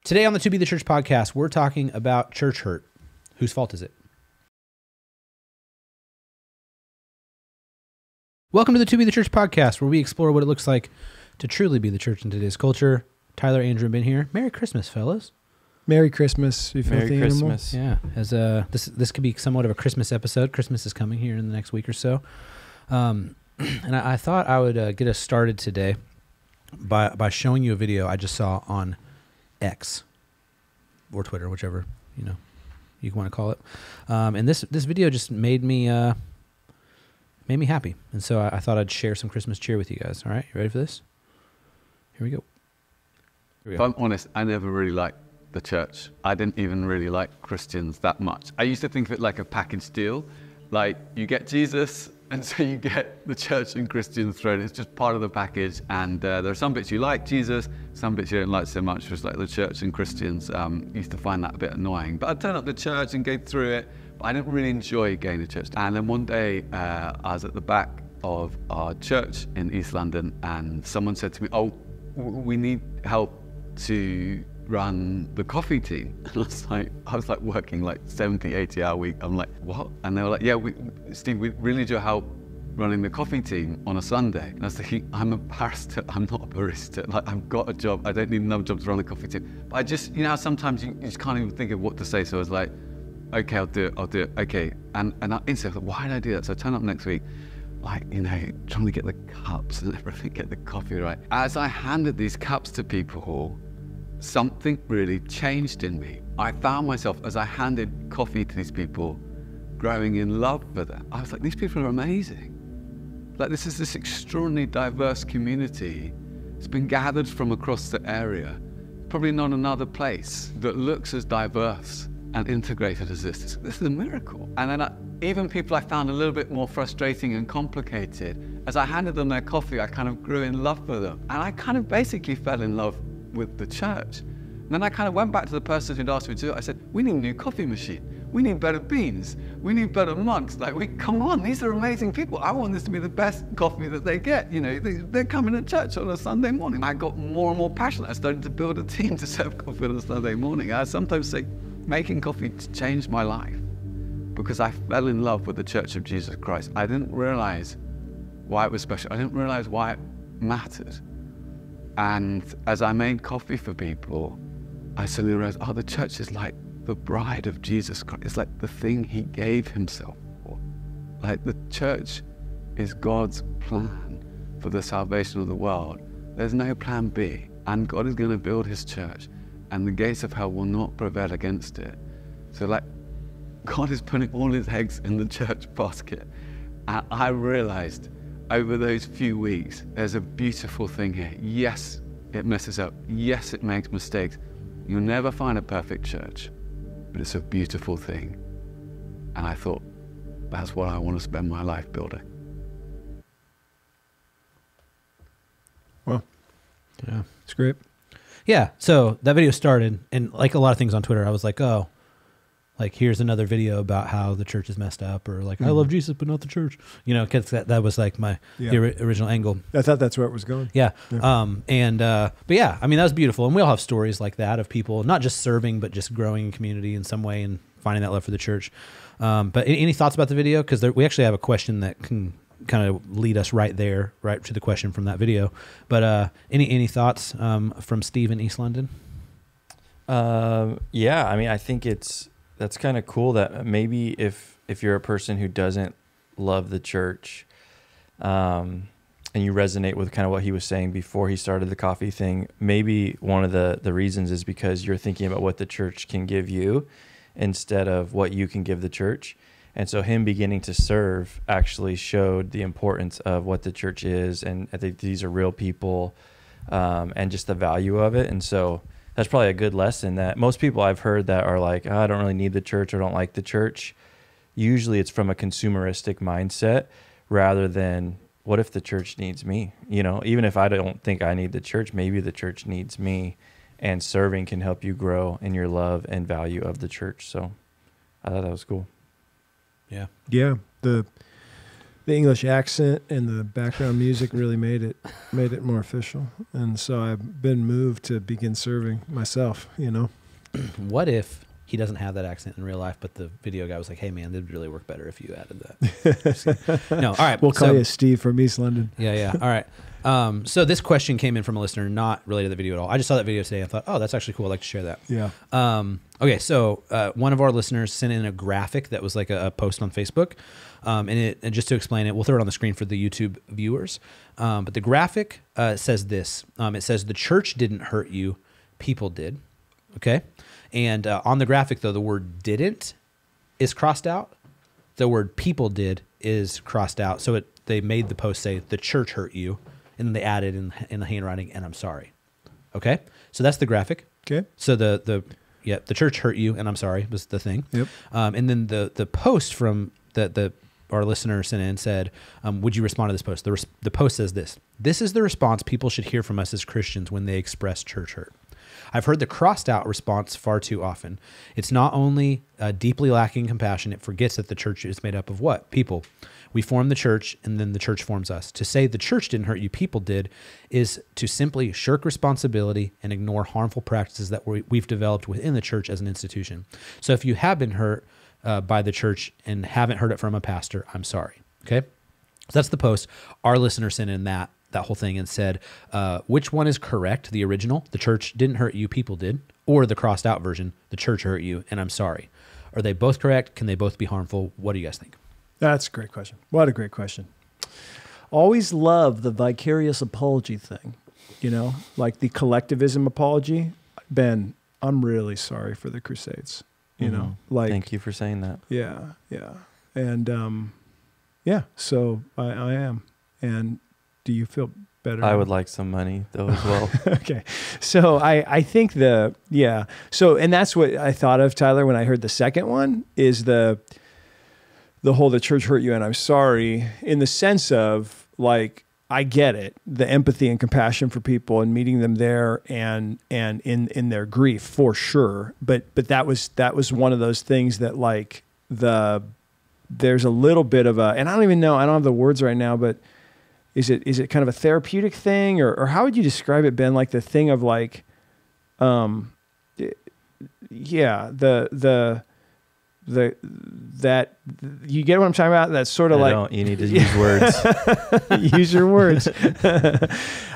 Today on the To Be the Church podcast, we're talking about church hurt. Whose fault is it? Welcome to the To Be the Church podcast, where we explore what it looks like to truly be the church in today's culture. Tyler, Andrew, and Ben here. Merry Christmas, fellas. Merry Christmas, you filthy Merry Christmas. Yeah, as this could be somewhat of a Christmas episode. Christmas is coming here in the next week or so. And I thought I would get us started today by showing you a video I just saw on X or Twitter, whichever you want to call it. And this video just made me happy, and so I thought I'd share some Christmas cheer with you guys. All right, you ready for this? Here we go. If I'm honest, I never really liked the church. I didn't even really like Christians that much. I used to think of it like a package deal. Like, you get Jesus, and so you get the church and Christians thrown. It's just part of the package. And there are some bits you like Jesus, some bits you don't like so much, just like the church and Christians. Used to find that a bit annoying. But I'd turn up to church and go through it. But I didn't really enjoy going to church. And then one day, I was at the back of our church in East London, and someone said to me, "Oh, we need help to run the coffee team." And I was like working like 70, 80 hour week. I'm like, what? And they were like, yeah, Steve, we really need your help running the coffee team on a Sunday. And I was thinking, I'm a barista, I'm not a barista. Like, I've got a job, I don't need another job to run a coffee team. But I just, sometimes you just can't even think of what to say. So I was like, okay, I'll do it, okay. And I instantly thought, why did I do that? So I turn up next week, like, trying to get the cups and everything, get the coffee right. As I handed these cups to people, something really changed in me. I found myself, as I handed coffee to these people, growing in love for them. I was like, these people are amazing. Like, this is this extraordinarily diverse community. It's been gathered from across the area. Probably not another place that looks as diverse and integrated as this. This is a miracle. And then even people I found a little bit more frustrating and complicated, as I handed them their coffee, I kind of grew in love for them. And I kind of basically fell in love with the church. And then I kind of went back to the person who'd asked me to do it. I said, we need a new coffee machine. We need better beans. We need better mugs. Like, come on, these are amazing people. I want this to be the best coffee that they get. They're coming to church on a Sunday morning. I got more and more passionate. I started to build a team to serve coffee on a Sunday morning. I sometimes say, making coffee changed my life because I fell in love with the Church of Jesus Christ. I didn't realize why it was special. I didn't realize why it mattered. And as I made coffee for people, I suddenly realized, the church is like the bride of Jesus Christ. It's like the thing he gave himself for. Like, the church is God's plan for the salvation of the world. There's no plan B. And God is going to build his church, and the gates of hell will not prevail against it. So, like, God is putting all his eggs in the church basket. And I realized over those few weeks, there's a beautiful thing here. Yes, it messes up. Yes, it makes mistakes. You'll never find a perfect church, but it's a beautiful thing. And I thought, that's what I want to spend my life building. Well, Yeah, it's great. yeah. So that video started, and like a lot of things on Twitter, I was like, oh, like, here's another video about how the church is messed up, or like, I love Jesus, but not the church. Because that was like the original angle. I thought that's where it was going. Yeah. But yeah, I mean, that was beautiful. And we all have stories like that of people not just serving, but just growing in community in some way and finding that love for the church. But any thoughts about the video? Because we actually have a question that can kind of lead us right to the question from that video. But any thoughts from Steve in East London? Yeah, I mean, I think that's kind of cool that maybe if you're a person who doesn't love the church, and you resonate with kind of what he was saying before he started the coffee thing, maybe one of the reasons is because you're thinking about what the church can give you instead of what you can give the church. And so him beginning to serve actually showed the importance of what the church is, and I think these are real people, and just the value of it. And so that's probably a good lesson that most people I've heard that are like, I don't really need the church or don't like the church. Usually it's from a consumeristic mindset rather than, what if the church needs me? Even if I don't think I need the church, maybe the church needs me, and serving can help you grow in your love and value of the church. So I thought that was cool. Yeah. Yeah. The the English accent and the background music really made it more official. And so I've been moved to begin serving myself, you know. What if he doesn't have that accent in real life, but the video guy was like, hey man, it'd really work better if you added that. No, all right. We'll call you Steve from East London. Yeah. All right. So this question came in from a listener, not related to the video at all. I just saw that video today and thought, oh, that's actually cool. I'd like to share that. Yeah. Okay. So one of our listeners sent in a graphic that was like a post on Facebook. And just to explain it, we'll throw it on the screen for the YouTube viewers. But the graphic says this. It says, the church didn't hurt you, people did. Okay. And on the graphic, though, the word didn't is crossed out. The word people did is crossed out. So they made the post say, the church hurt you. And then they added in the handwriting, and I'm sorry. Okay? So that's the graphic. Okay. So the church hurt you, and I'm sorry was the thing. Yep. And then the post from our listener sent in said, would you respond to this post? The post says this. This is the response people should hear from us as Christians when they express church hurt. I've heard the crossed out response far too often. It's not only deeply lacking compassion, it forgets that the church is made up of what? People. We form the church, and then the church forms us. To say the church didn't hurt you, people did, is to simply shirk responsibility and ignore harmful practices that we've developed within the church as an institution. So if you have been hurt by the church and haven't heard it from a pastor, I'm sorry. Okay? So that's the post. Our listener sent in that whole thing and said, which one is correct? The original, the church didn't hurt you, people did, or the crossed out version, the church hurt you, and I'm sorry. Are they both correct? Can they both be harmful? What do you guys think? That's a great question. What a great question. Always love the vicarious apology thing, you know, like the collectivism apology. Ben, I'm really sorry for the Crusades, you know, like. Thank you for saying that. Yeah. And, so I am. And do you feel better? I would like some money though as well. Okay. So I think and that's what I thought of, Tyler, when I heard the second one is the whole, the church hurt you and I'm sorry, in the sense of like, I get it, the empathy and compassion for people and meeting them there and in their grief for sure. But that was one of those things that like there's a little bit of and I don't even know, I don't have the words right now, but is it kind of a therapeutic thing or how would you describe it, Ben? Like the thing of like, that you get what I'm talking about? That's sort of you need to use words. Use your words.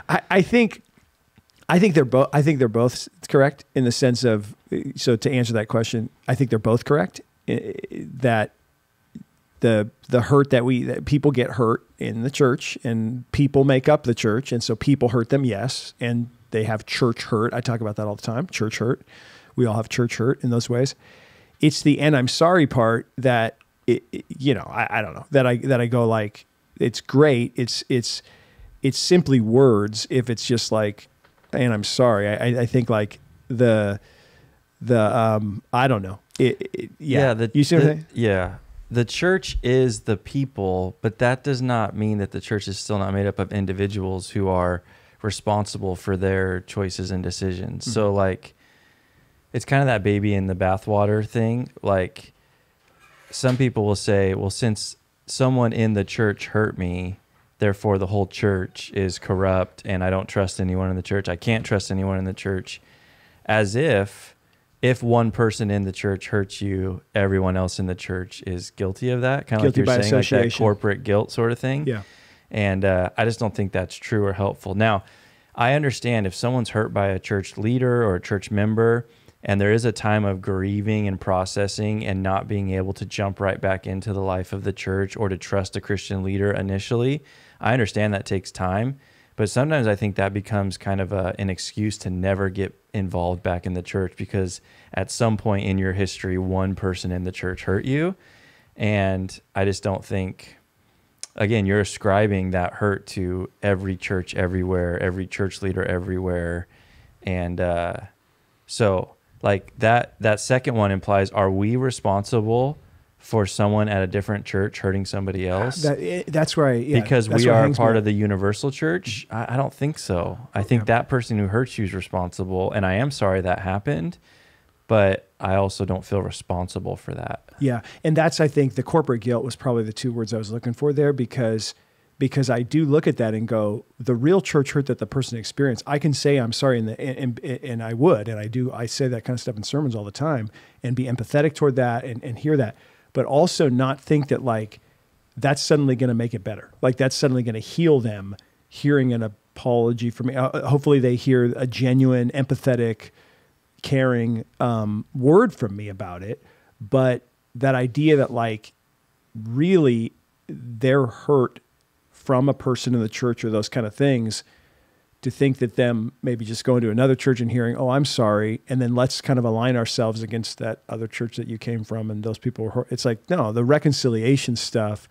I think they're both correct in the sense of, so to answer that question, I think they're both correct. That the hurt that people get hurt in the church and people make up the church. And so people hurt them. Yes. And they have church hurt. I talk about that all the time. Church hurt. We all have church hurt in those ways. It's the and I'm sorry part that I don't know, that I go like, it's great. It's simply words. If it's just like, and I'm sorry, I think like the I don't know. You see what I'm saying? Yeah. The church is the people, but that does not mean that the church is still not made up of individuals who are responsible for their choices and decisions. Mm-hmm. So like, it's kind of that baby in the bathwater thing. Like some people will say, well, since someone in the church hurt me, therefore the whole church is corrupt and I don't trust anyone in the church. I can't trust anyone in the church. As if one person in the church hurts you, everyone else in the church is guilty of that. Kind of like you're saying, like that corporate guilt sort of thing. Yeah. And I just don't think that's true or helpful. Now, I understand if someone's hurt by a church leader or a church member, and there is a time of grieving and processing and not being able to jump right back into the life of the church or to trust a Christian leader initially. I understand that takes time, but sometimes I think that becomes kind of an excuse to never get involved back in the church because at some point in your history, one person in the church hurt you. And I just don't think, again, you're ascribing that hurt to every church everywhere, every church leader everywhere. And so like that second one implies, are we responsible for someone at a different church hurting somebody else? That's right. Yeah, because we are a part of the universal church? I don't think so. I think that person who hurts you is responsible, and I am sorry that happened, but I also don't feel responsible for that. Yeah. And that's, I think the corporate guilt was probably the two words I was looking for there, because I do look at that and go, the real church hurt that the person experienced, I can say I'm sorry, and I would, and I say that kind of stuff in sermons all the time, and be empathetic toward that and hear that, but also not think that like that's suddenly going to make it better. Like that's suddenly going to heal them hearing an apology from me. Hopefully they hear a genuine, empathetic, caring word from me about it. But that idea that like really they're hurt from a person in the church or those kind of things, to think that them maybe just going to another church and hearing, oh, I'm sorry, and then let's kind of align ourselves against that other church that you came from and those people were hurt. It's like, no, the reconciliation stuff,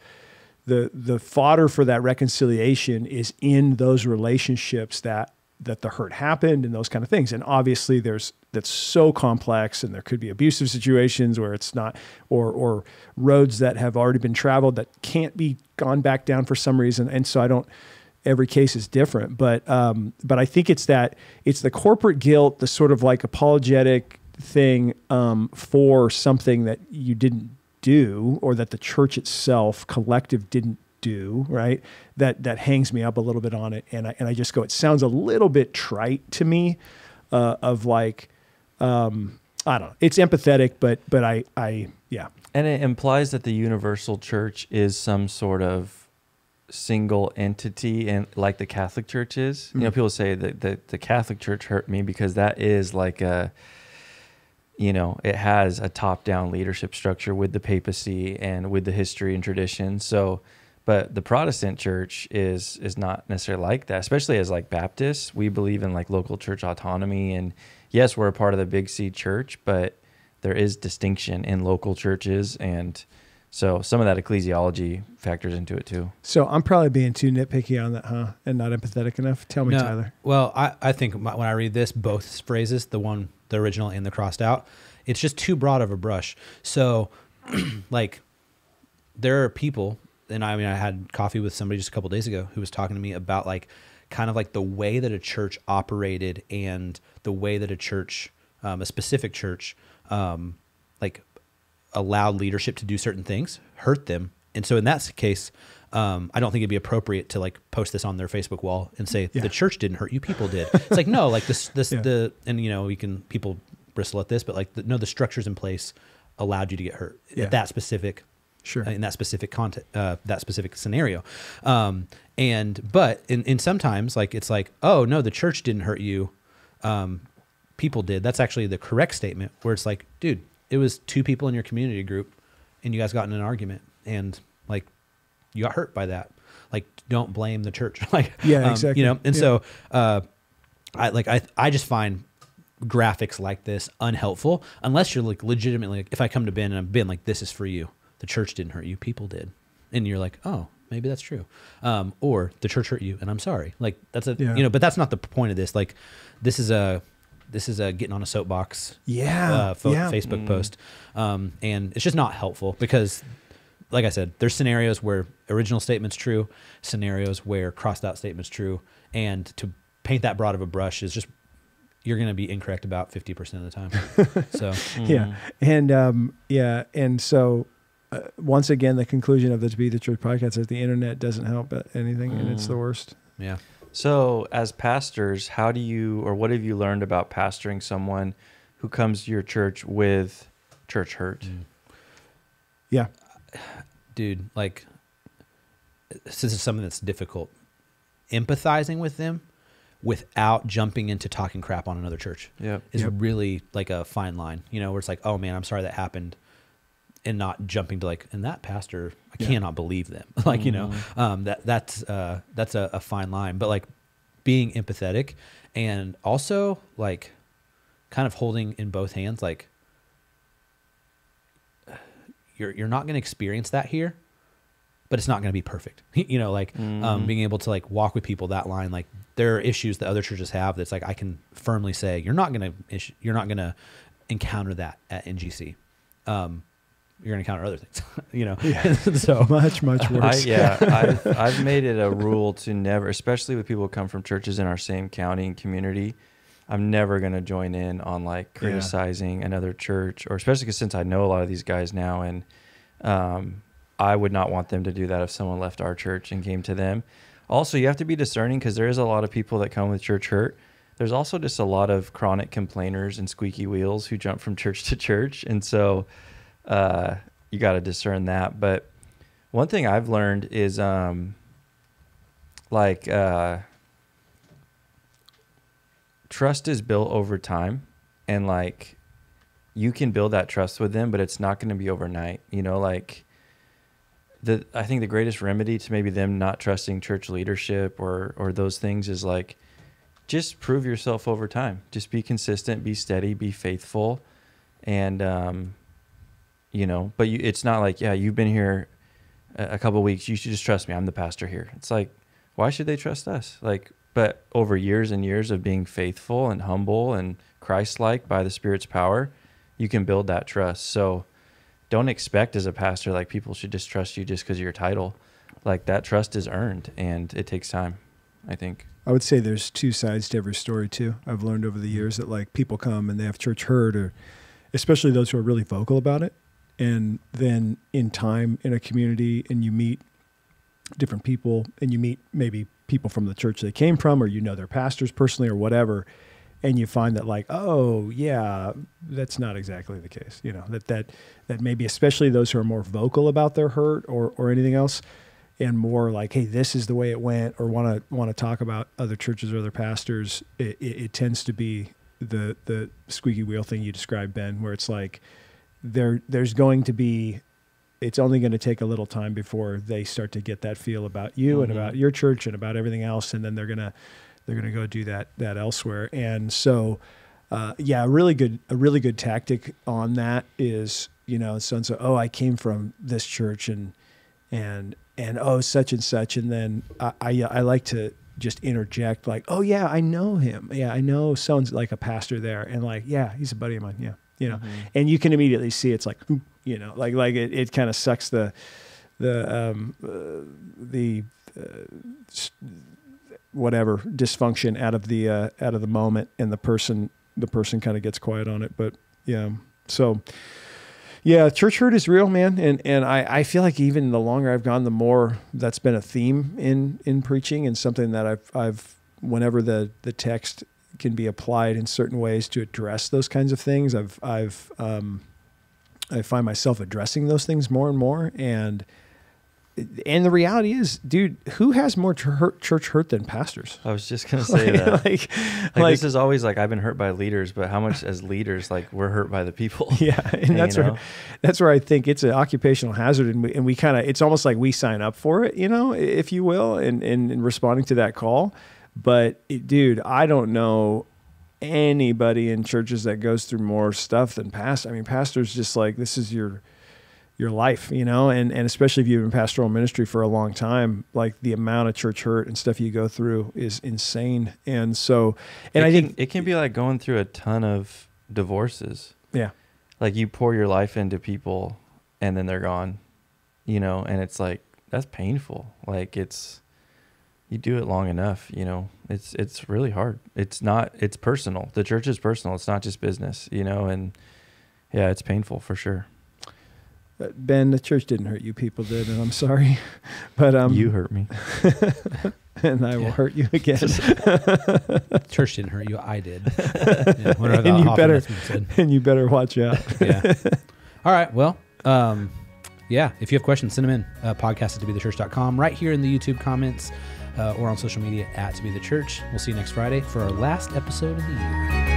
the fodder for that reconciliation is in those relationships that the hurt happened and those kind of things. And obviously that's so complex, and there could be abusive situations where it's not, or roads that have already been traveled that can't be gone back down for some reason. And so every case is different, but I think it's the corporate guilt, the sort of like apologetic thing for something that you didn't do, or that the church itself collective didn't do, right? That hangs me up a little bit on it. And I just go, it sounds a little bit trite to me, of like, I don't know, it's empathetic, but yeah. And it implies that the universal church is some sort of single entity, and like the Catholic Church is. You know, people say that the Catholic Church hurt me because that is like it has a top-down leadership structure with the papacy and with the history and tradition. So, but the Protestant church is not necessarily like that, especially as like Baptists. We believe in like local church autonomy, and yes, we're a part of the Big C church, but there is distinction in local churches, and so some of that ecclesiology factors into it too. So I'm probably being too nitpicky on that, huh? And not empathetic enough. Tell me, Tyler. Well, I think when I read this, both phrases, the original and the crossed out, it's just too broad of a brush. So like there are people, and I mean, I had coffee with somebody just a couple of days ago who was talking to me about like kind of like the way that a church operated and the way that a church, a specific church, like allowed leadership to do certain things, hurt them. And so in that case, I don't think it'd be appropriate to like post this on their Facebook wall and say the church didn't hurt you, people did. It's like, no, like and you know, people bristle at this, but like the structures in place allowed you to get hurt at that specific, in that specific content, that specific scenario. But in sometimes like, it's like, oh no, the church didn't hurt you. People did. That's actually the correct statement, where it's like, dude, it was two people in your community group and you guys got in an argument and like you got hurt by that. Like, don't blame the church. Like, exactly. You know? And so, I just find graphics like this unhelpful unless you're like legitimately, like, if I come to Ben and I'm Ben, like, this is for you. The church didn't hurt you. People did. And you're like, oh, maybe that's true. Or the church hurt you and I'm sorry. Like that's but that's not the point of this. Like this is a getting on a soapbox Facebook post. And it's just not helpful because, like I said, there's scenarios where original statement's true, scenarios where crossed out statement's true. And to paint that broad of a brush is just, you're going to be incorrect about 50% of the time. So, And so once again, the conclusion of the To Be the Church podcast is the internet doesn't help anything and it's the worst. Yeah. So as pastors, what have you learned about pastoring someone who comes to your church with church hurt? Yeah. Dude, like, this is something that's difficult. Empathizing with them without jumping into talking crap on another church is really like a fine line, you know, where it's like, oh man, I'm sorry that happened. And not jumping to like, and that pastor, I cannot believe them. Like, you know, that's a fine line, but like being empathetic and also like kind of holding in both hands, like you're not going to experience that here, but it's not going to be perfect. You know, like being able to like walk with people that line, like there are issues that other churches have that's like, I can firmly say, you're not going to encounter that at NGC. You're going to encounter other things, you know? So much worse. I've made it a rule to never, especially with people who come from churches in our same county and community, I'm never going to join in on like criticizing another church, or especially because since I know a lot of these guys now, and I would not want them to do that if someone left our church and came to them. Also, you have to be discerning because there is a lot of people that come with church hurt. There's also just a lot of chronic complainers and squeaky wheels who jump from church to church. And so you got to discern that. But one thing I've learned is trust is built over time, and like you can build that trust with them, but it's not going to be overnight. You know, like I think the greatest remedy to maybe them not trusting church leadership or those things is like, just prove yourself over time. Just be consistent, be steady, be faithful. And, you know, but it's not like, yeah, you've been here a couple of weeks, you should just trust me. I'm the pastor here. It's like, why should they trust us? Like, but over years and years of being faithful and humble and Christ-like by the Spirit's power, you can build that trust. So don't expect as a pastor, like people should just trust you just because of your title. Like that trust is earned and it takes time, I think. I would say there's two sides to every story too. I've learned over the years that like people come and they have church hurt, or especially those who are really vocal about it. And then in time in a community and you meet different people and you meet maybe people from the church they came from, or you know their pastors personally or whatever, and you find that like, oh yeah, that's not exactly the case. You know, that maybe especially those who are more vocal about their hurt or anything else, and more like, hey, this is the way it went, or want to talk about other churches or other pastors, it tends to be the squeaky wheel thing you described, Ben, where it's like there's going to be, it's only going to take a little time before they start to get that feel about you and about your church and about everything else, and then they're gonna go do that elsewhere. And so, a really good tactic on that is, you know, so oh, I came from this church and oh, such and such, and then I like to just interject like, oh yeah, I know him. Yeah, I know someone's like a pastor there, and like, yeah, he's a buddy of mine. Yeah, you know, and you can immediately see it's like, you know, like it kind of sucks the whatever dysfunction out of the moment, and the person kind of gets quiet on it. But yeah, so yeah, church hurt is real, man. And I feel like even the longer I've gone, the more that's been a theme in preaching, and something that I've whenever the text can be applied in certain ways to address those kinds of things, I find myself addressing those things more and more. And the reality is, dude, who has more church hurt than pastors? I was just going to say that. like this is always like, I've been hurt by leaders, but how much as leaders, like we're hurt by the people. Yeah. And that's where I think it's an occupational hazard. And we kind of, it's almost like we sign up for it, you know, if you will, in responding to that call. But dude, I don't know anybody in churches that goes through more stuff than pastors. I mean, pastors just like, this is your life, you know, and especially if you've been in pastoral ministry for a long time, like the amount of church hurt and stuff you go through is insane. And so, and I think it can be like going through a ton of divorces. Yeah. Like you pour your life into people and then they're gone, you know, and it's like, that's painful. Like you do it long enough, you know, it's really hard. It's personal. The church is personal. It's not just business, you know, and yeah, it's painful for sure. Ben, the church didn't hurt you, people did, and I'm sorry, but you hurt me, and I will hurt you again. Church didn't hurt you, I did. And you better watch out. Yeah. All right. Well, yeah. If you have questions, send them in. Podcast@tobethechurch.com, right here in the YouTube comments, or on social media @tobethechurch. We'll see you next Friday for our last episode of the year.